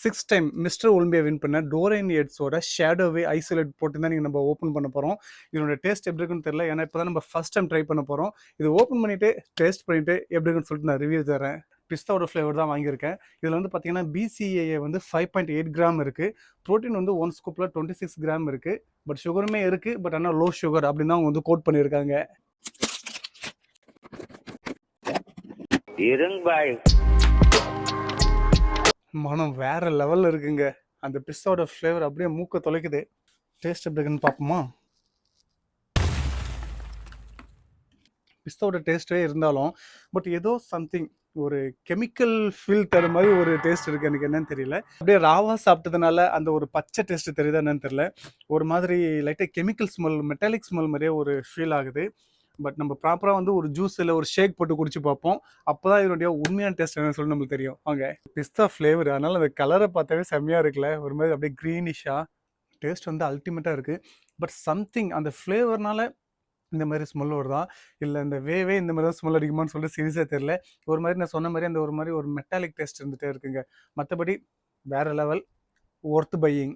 6 time mister Olympia win பண்ண டோரைன் எட்ஸோட ஷேடோவே isolate போட்டு தான் நீங்கள் நம்ம ஓப்பன் பண்ண போகிறோம். இதனோட டேஸ்ட் எப்படி இருக்குன்னு தெரியல, ஏன்னா இப்போ தான் நம்ம ஃபர்ஸ்ட் டைம் ட்ரை பண்ண போகிறோம். இது ஓப்பன் பண்ணிவிட்டு டேஸ்ட் பண்ணிவிட்டு எப்படி இருக்குன்னு சொல்லிட்டு நான் ரிவ்யூ தரேன். பிஸ்தாவோட ஃப்ளேவர் தான் வாங்கியிருக்கேன். இதில் வந்து பார்த்தீங்கன்னா BCAA வந்து 5.8 கிராம் இருக்குது. ப்ரோட்டீன் வந்து 1 ஸ்கூப்பில் 26 கிராம் இருக்குது. பட் சுகருமே இருக்குது, பட் ஆனால் லோ சுகர் அப்படின்னு தான் அவங்க வந்து கோட் பண்ணியிருக்காங்க. மனம் வேற லெவலில் இருக்குங்க. அந்த பிஸ்தாவோட ஃப்ளேவர் அப்படியே மூக்க தொலைக்குது. டேஸ்ட் எப்படி இருக்குன்னு பார்ப்போமா? பிஸ்தாவோட டேஸ்ட்டே இருந்தாலும் பட் ஏதோ சம்திங் ஒரு கெமிக்கல் ஃபீல் தர மாதிரி ஒரு டேஸ்ட் இருக்குது. எனக்கு என்னன்னு தெரியல. அப்படியே ராவாக சாப்பிட்டதுனால அந்த ஒரு பச்சை டேஸ்ட் தெரியுதா என்னன்னு தெரியல. ஒரு மாதிரி லைட்டாக கெமிக்கல் ஸ்மெல், மெட்டாலிக் ஸ்மெல் மாதிரியே ஒரு ஃபீல் ஆகுது. பட் நம்ம ப்ராப்பராக வந்து ஒரு ஜூஸ் இல்லை ஒரு ஷேக் போட்டு குடிச்சு பார்ப்போம். அப்போ தான் இதனுடைய உண்மையான டேஸ்ட் என்னன்னு சொல்லி நம்மளுக்கு தெரியும். அவங்க பிஸ்தா ஃப்ளேவர், அதனால் அந்த கலரை பார்த்தாவே செம்மையாக இருக்குல்ல. ஒரு மாதிரி அப்படியே க்ரீனிஷாக டேஸ்ட் வந்து அல்டிமேட்டாக இருக்குது. பட் சம்திங் அந்த ஃப்ளேவர்னால இந்த மாதிரி ஸ்மெல் வருதா, இல்லை இந்த வேவே இந்த மாதிரி தான் ஸ்மெல் அடிக்குமான்னு சொல்லிட்டு சீரியஸாக தெரியல. ஒரு மாதிரி நான் சொன்ன மாதிரி அந்த ஒரு மாதிரி ஒரு மெட்டாலிக் டேஸ்ட் இருந்துகிட்டே இருக்குங்க. மற்றபடி வேறு லெவல், ஒர்த் பையிங்.